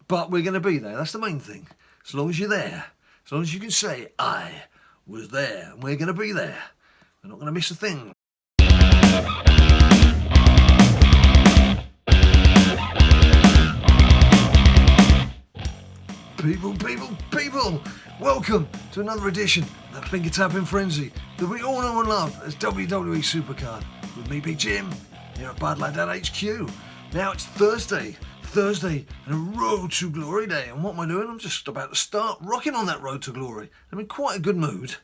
But we're going to be there. That's the main thing. As long as you're there, as long as you can say, I was there, and we're going to be there. We're not going to miss a thing. People, welcome to another edition of the Finger Tapping Frenzy that we all know and love as WWE SuperCard. With me, Big Jim, here at BadLadDad HQ. Now it's Thursday and a Road to Glory day. And what am I doing? I'm just about to start rocking on that Road to Glory. I'm in quite a good mood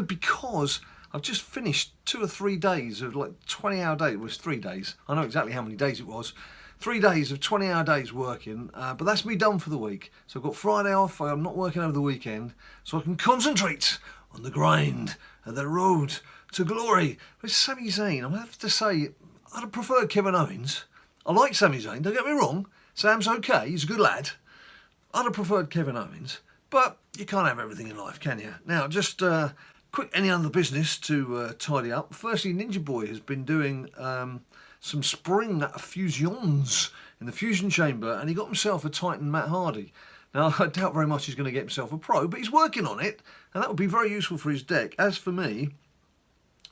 because I've just finished 2 or 3 days of like 20-hour day. It was 3 days. I know exactly how many days it was. 3 days of 20-hour days working, but that's me done for the week. So I've got Friday off. I'm not working over the weekend, so I can concentrate on the grind and the road to glory. With Sami Zayn, I have to say, I'd have preferred Kevin Owens. I like Sami Zayn, don't get me wrong. Sam's okay, he's a good lad. I'd have preferred Kevin Owens, but you can't have everything in life, can you? Now, just quick any other business to tidy up. Firstly, Ninja Boy has been doing some spring fusions in the fusion chamber, and he got himself a Titan Matt Hardy. Now, I doubt very much he's going to get himself a Pro, but he's working on it, and that would be very useful for his deck. As for me,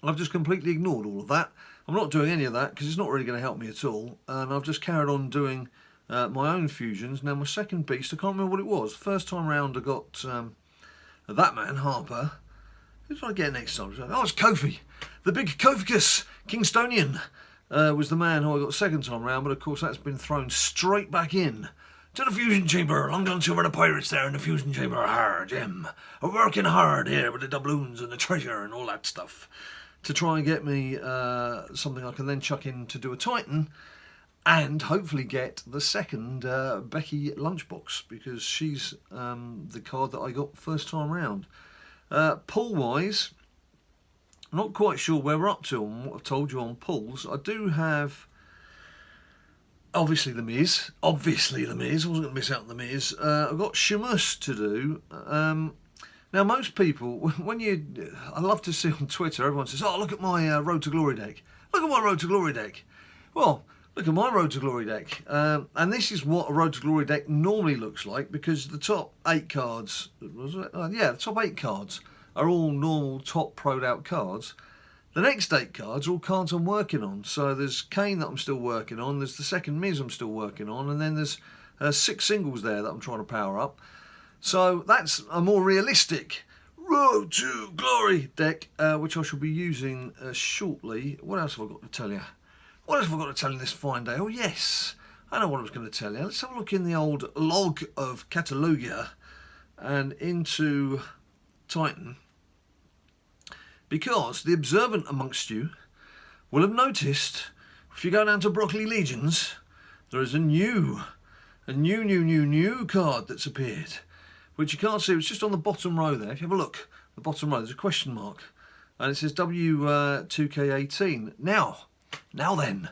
I've just completely ignored all of that. I'm not doing any of that because it's not really going to help me at all, and I've just carried on doing my own fusions. Now, my second beast, I can't remember what it was. First time round, I got that man, Harper. Who did I get next time? Oh, it's Kofi. The big Koficus Kingstonian was the man who I got second time round, but of course that's been thrown straight back in to the fusion chamber. Long gone silver the pirates there in the fusion chamber. Hard, Jim. I'm working hard here with the doubloons and the treasure and all that stuff to try and get me something I can then chuck in to do a Titan and hopefully get the second Becky lunchbox, because she's the card that I got first time round. Pull-wise, I'm not quite sure where we're up to on what I've told you on pulls. I do have, obviously, The Miz. I wasn't going to miss out on The Miz. I've got Sheamus to do. Now, most people, I love to see on Twitter, everyone says, oh, look at my Road to Glory deck. Look at my Road to Glory deck. Well, look at my Road to Glory deck. And this is what a Road to Glory deck normally looks like, because the top 8 cards, the top 8 cards are all normal top pro'd out cards. The next 8 cards are all cards I'm working on. So there's Kane that I'm still working on, there's the second Miz I'm still working on, and then there's 6 singles there that I'm trying to power up. So that's a more realistic Road to Glory deck, which I shall be using shortly. What else have I got to tell you? What else have I got to tell you this fine day? Oh yes, I know what I was going to tell you. Let's have a look in the old log of Catalogia and into Titan, because the observant amongst you will have noticed, if you go down to Broccoli Legions, there is a new card that's appeared, which you can't see. It's just on the bottom row there. If you have a look, the bottom row, there's a question mark, and it says W2K18. Now then,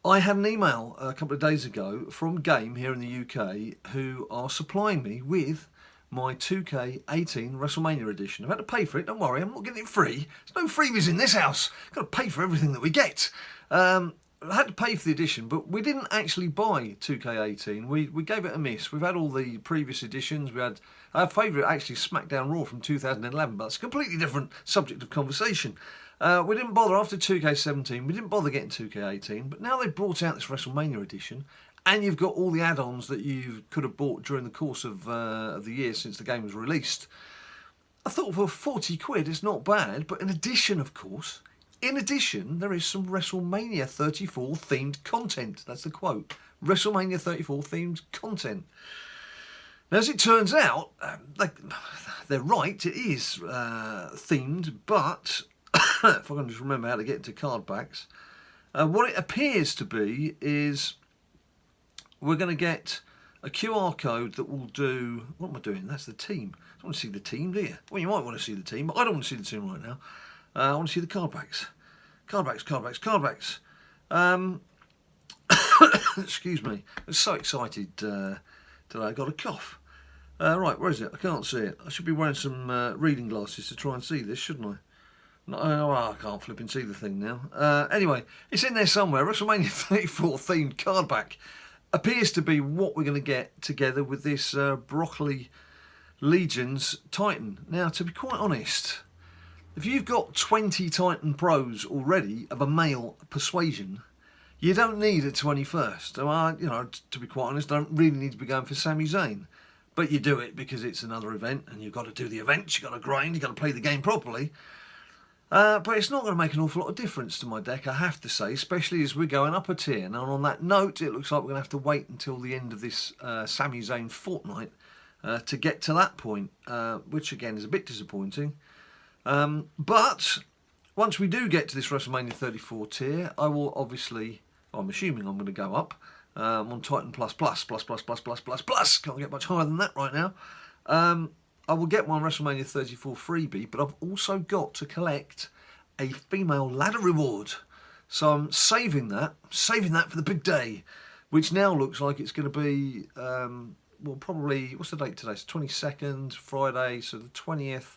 I had an email a couple of days ago from Game here in the UK who are supplying me with my 2K18 WrestleMania edition. I've had to pay for it, don't worry, I'm not getting it free. There's no freebies in this house. I've got to pay for everything that we get. I had to pay for the edition, but we didn't actually buy 2K18. We gave it a miss. We've had all the previous editions. We had our favourite, actually, SmackDown Raw from 2011, but it's a completely different subject of conversation. We didn't bother after 2K17. We didn't bother getting 2K18, but now they've brought out this WrestleMania edition, and you've got all the add-ons that you could have bought during the course of the year since the game was released. I thought for 40 quid, it's not bad, but in addition, of course, there is some WrestleMania 34 themed content. That's the quote. WrestleMania 34 themed content. Now, as it turns out, they're right, it is themed, but if I can just remember how to get into card backs, what it appears to be is we're going to get a QR code that will do... What am I doing? That's the team. I don't want to see the team, do you? Well, you might want to see the team, but I don't want to see the team right now. I want to see the card backs. Card backs. Excuse me. I'm so excited today. I got a cough. Right, where is it? I can't see it. I should be wearing some reading glasses to try and see this, shouldn't I? No, I can't flip and see the thing now. Anyway, it's in there somewhere. WrestleMania 34 themed card back. appears to be what we're going to get together with this Broccoli Legion's Titan. Now, to be quite honest, if you've got 20 Titan Pros already of a male persuasion, you don't need a 21st. So, you know, to be quite honest, I don't really need to be going for Sami Zayn. But you do it because it's another event, and you've got to do the events, you've got to grind, you've got to play the game properly. But it's not going to make an awful lot of difference to my deck, I have to say, especially as we're going up a tier. Now, on that note, it looks like we're going to have to wait until the end of this Sami Zayn fortnight to get to that point, which, again, is a bit disappointing. But once we do get to this WrestleMania 34 tier, I will obviously, I'm assuming I'm going to go up. I'm on Titan plus, can't get much higher than that right now. I will get my WrestleMania 34 freebie, but I've also got to collect a female ladder reward. So I'm saving that for the big day, which now looks like it's going to be, well, probably, what's the date today? It's 22nd, Friday, so the 20th,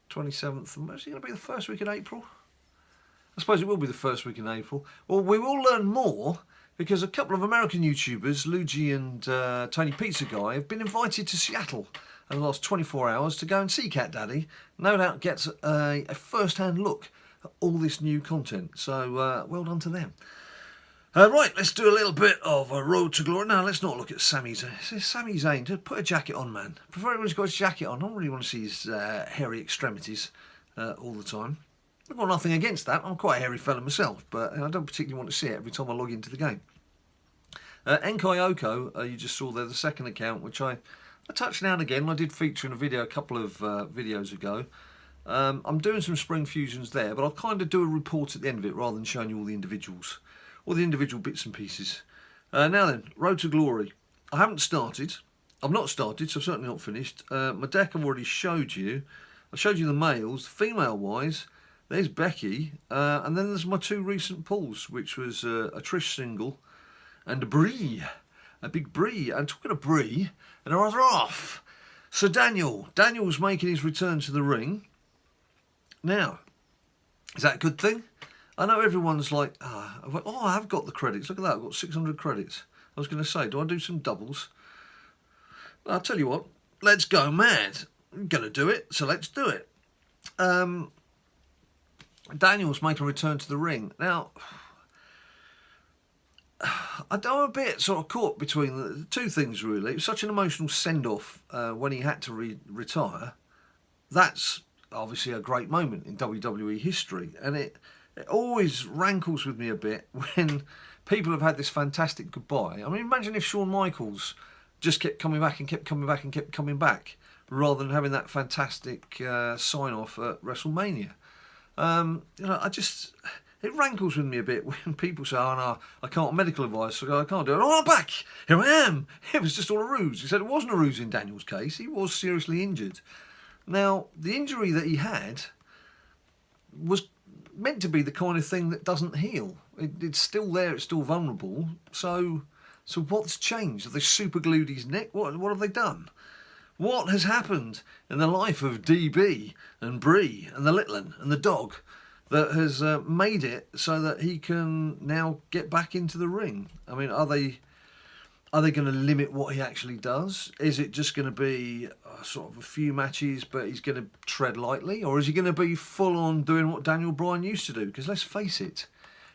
27th, is it going to be the first week in April? I suppose it will be the first week in April. Well, we will learn more, because a couple of American YouTubers, Luigi and Tony Pizza Guy, have been invited to Seattle in the last 24 hours to go and see Cat Daddy. No doubt gets a first-hand look at all this new content. So, well done to them. Right, let's do a little bit of a Road to Glory. No, let's not look at Sami Zayn. Sami Zayn, just put a jacket on, man. Prefer everyone's got his jacket on. I don't really want to see his hairy extremities all the time. I've got nothing against that. I'm quite a hairy fella myself, but I don't particularly want to see it every time I log into the game. Enkai Oko, you just saw there, the second account, which I touch now and again. I did feature in a video a couple of videos ago. I'm doing some spring fusions there, but I'll kind of do a report at the end of it rather than showing you all the individuals, all the individual bits and pieces. Now then, Road to Glory. I haven't started. I've not started, so I've certainly not finished. My deck I've already showed you. I showed you the males. Female-wise, there's Becky, and then there's my two recent pulls, which was a Trish single and a Brie. A big Brie. And talking of Brie, and her other half. So Daniel's making his return to the ring. Now, is that a good thing? I know everyone's like, oh, I have got the credits. Look at that, I've got 600 credits. I was going to say, do I do some doubles? Well, I'll tell you what, let's go mad. I'm going to do it, so let's do it. Daniel's making a return to the ring. Now, I'm a bit sort of caught between the two things, really. It was such an emotional send-off when he had to retire. That's obviously a great moment in WWE history, and it always rankles with me a bit when people have had this fantastic goodbye. I mean, imagine if Shawn Michaels just kept coming back and kept coming back and kept coming back, rather than having that fantastic sign-off at WrestleMania. You know, it rankles with me a bit when people say, oh no, I can't medical advice, so I can't do it. Oh, I'm back, here I am. It was just all a ruse. He said it wasn't a ruse in Daniel's case. He was seriously injured. Now, the injury that he had was meant to be the kind of thing that doesn't heal. It's still there, it's still vulnerable. So what's changed? Have they super glued his neck? What have they done? What has happened in the life of DB and Brie and the Littlin and the dog that has made it so that he can now get back into the ring? I mean, are they going to limit what he actually does? Is it just going to be sort of a few matches, but he's going to tread lightly? Or is he going to be full on doing what Daniel Bryan used to do? Because let's face it,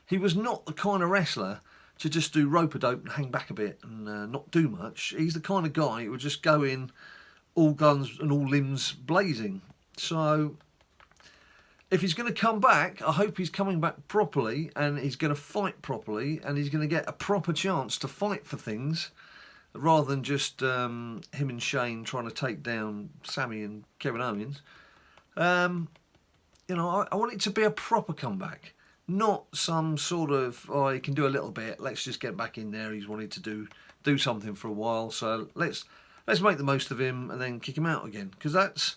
he was not the kind of wrestler to just do rope-a-dope and hang back a bit and not do much. He's the kind of guy who would just go in all guns and all limbs blazing. So if he's going to come back, I hope he's coming back properly, and he's going to fight properly, and he's going to get a proper chance to fight for things, rather than just him and Shane trying to take down Sami and Kevin Owens. You know, I want it to be a proper comeback, not some sort of, oh, he can do a little bit, let's just get back in there, he's wanted to do something for a while, so let's make the most of him and then kick him out again. Because that's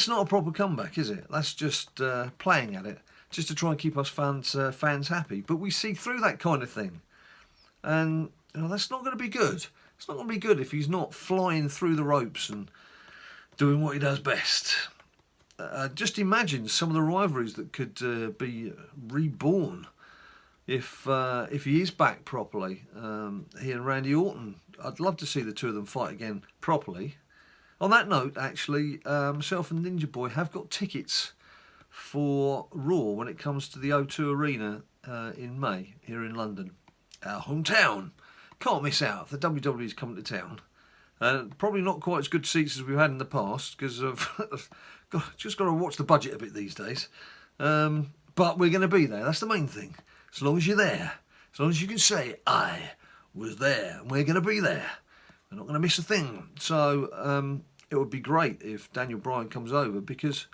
not a proper comeback, is it? That's just playing at it, just to try and keep us fans happy. But we see through that kind of thing. And you know, that's not going to be good. It's not going to be good if he's not flying through the ropes and doing what he does best. Just imagine some of the rivalries that could be reborn if he is back properly. He and Randy Orton. I'd love to see the two of them fight again properly. On that note, actually, myself and Ninja Boy have got tickets for Raw when it comes to the O2 Arena in May here in London, our hometown. Can't miss out if the WWE's coming to town. Probably not quite as good seats as we've had in the past because I've just got to watch the budget a bit these days. But we're going to be there. That's the main thing. As long as you're there, as long as you can say, I was there, and we're going to be there. We're not going to miss a thing. So it would be great if Daniel Bryan comes over, because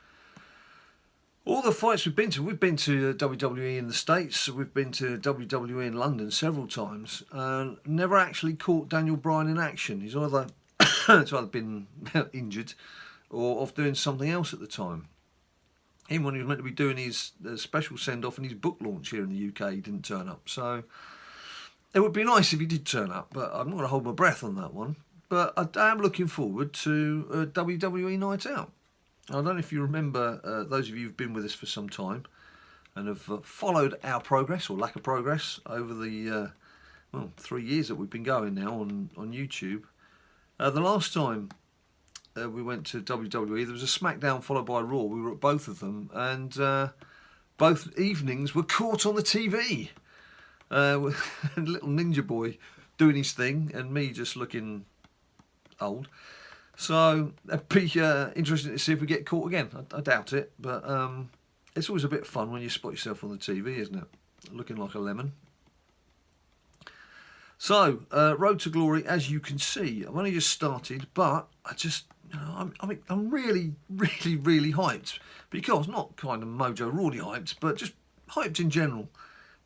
all the fights we've been to WWE in the States, we've been to WWE in London several times, and never actually caught Daniel Bryan in action. He's either, it's either been injured or off doing something else at the time. Even when he was meant to be doing his special send-off and his book launch here in the UK, he didn't turn up. So it would be nice if he did turn up, but I'm not going to hold my breath on that one. But I am looking forward to a WWE Night Out. I don't know if you remember, those of you who've been with us for some time and have followed our progress or lack of progress over the 3 years that we've been going now on YouTube. The last time we went to WWE, there was a SmackDown followed by Raw. We were at both of them, and both evenings were caught on the TV. With little Ninja Boy doing his thing and me just looking old. So it'd be interesting to see if we get caught again. I doubt it, but it's always a bit of fun when you spot yourself on the TV, isn't it? Looking like a lemon. So, Road to Glory, as you can see, I've only just started, but I just, I'm really, really, really hyped. Because, not kind of Mojo Rawley hyped, but just hyped in general.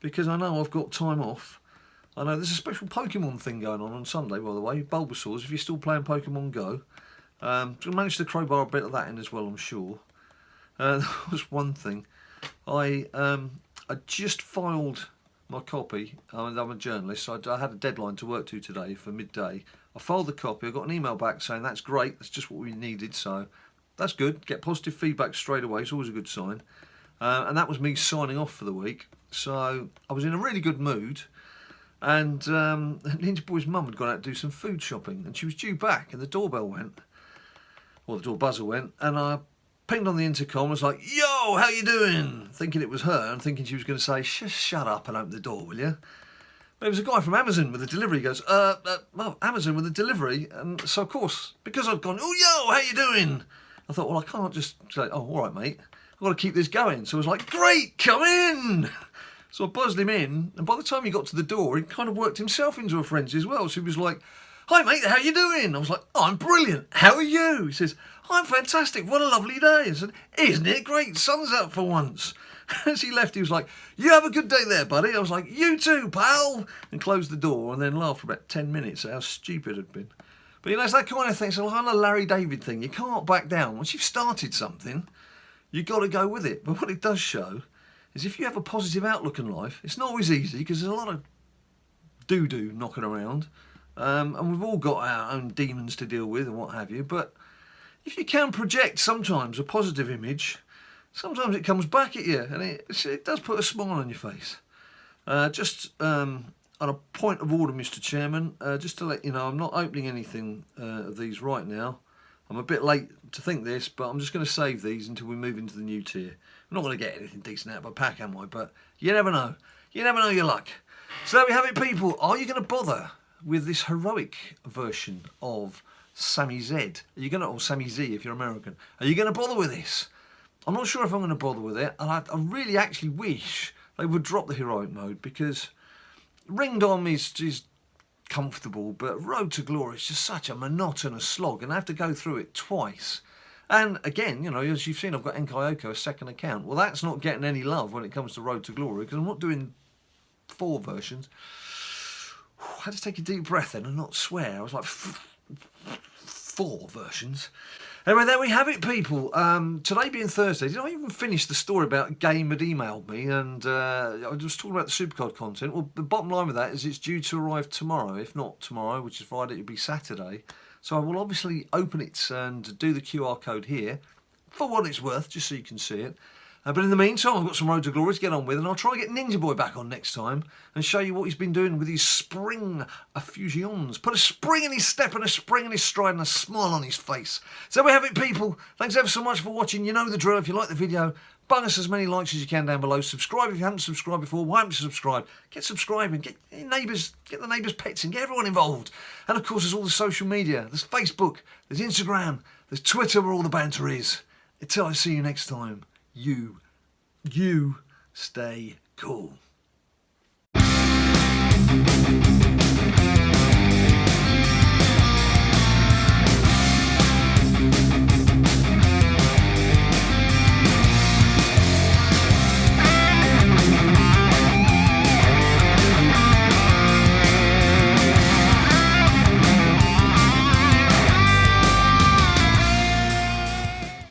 Because I know I've got time off. I know there's a special Pokemon thing going on Sunday, by the way. Bulbasaurs, if you're still playing Pokemon Go. I managed to crowbar a bit of that in as well, I'm sure. There was one thing. I just filed my copy. I'm a journalist, so I had a deadline to work to today for midday. I filed the copy. I got an email back saying that's great. That's just what we needed. So that's good. Get positive feedback straight away. It's always a good sign. And that was me signing off for the week. So I was in a really good mood. And Ninja Boy's mum had gone out to do some food shopping, and she was due back, and the doorbell went, or the door buzzer went, and I pinged on the intercom. I was like, "Yo, how you doing?" Thinking it was her, and thinking she was going to say, "Shut up and open the door, will you?" But it was a guy from Amazon with a delivery. He goes, well, Amazon with a delivery, and so of course, because I'd gone, "Oh, yo, how you doing?" I thought, well, I can't just say, "Oh, all right, mate. I've got to keep this going." So I was like, "Great, come in." So I buzzed him in, and by the time he got to the door, he kind of worked himself into a frenzy as well. So he was like, "Hi mate, how you doing?" I was like, "Oh, I'm brilliant. How are you?" He says, "I'm fantastic. What a lovely day." I said, "Isn't it great? Sun's out for once." As he left, he was like, "You have a good day there, buddy." I was like, "You too, pal," and closed the door and then laughed for about 10 minutes at how stupid it had been. But you know, it's that kind of thing. It's a kind of Larry David thing. You can't back down. Once you've started something, you've got to go with it. But what it does show is if you have a positive outlook in life, it's not always easy because there's a lot of doo-doo knocking around. And we've all got our own demons to deal with and what have you. But if you can project sometimes a positive image, sometimes it comes back at you. And it does put a smile on your face. Just on a point of order, Mr. Chairman, just to let you know, I'm not opening anything of these right now. I'm a bit late to think this, but I'm just going to save these until we move into the new tier. I'm not going to get anything decent out of a pack, am I? But you never know. You never know your luck. So there we have it, people. Are you going to bother with this heroic version of Sami Z? Are you going to, or Sami Z if you're American? Are you going to bother with this? I'm not sure if I'm going to bother with it, and I really actually wish they would drop the heroic mode, because Ringdom is comfortable, but Road to Glory is just such a monotonous slog, and I have to go through it twice. And again, you know, as you've seen, I've got Enkyoko, a second account. Well, that's not getting any love when it comes to Road to Glory, because I'm not doing 4 versions. I had to take a deep breath then and not swear. I was like, 4 versions. Anyway, there we have it, people. Today being Thursday, did I even finish the story about Game had emailed me, and I was talking about the SuperCard content. Well, the bottom line with that is it's due to arrive tomorrow. If not tomorrow, which is Friday, it'll be Saturday. So I will obviously open it and do the QR code here for what it's worth, just so you can see it. But in the meantime, I've got some Road to Glory to get on with, and I'll try and get Ninja Boy back on next time and show you what he's been doing with his spring fusions. Put a spring in his step and a spring in his stride and a smile on his face. So we have it, people. Thanks ever so much for watching. You know the drill. If you like the video, bung us as many likes as you can down below. Subscribe if you haven't subscribed before. Why haven't you subscribed? Get subscribing. Get your neighbours, get the neighbours' pets in. Get everyone involved. And of course, there's all the social media. There's Facebook. There's Instagram. There's Twitter, where all the banter is. Until I see you next time, you stay cool.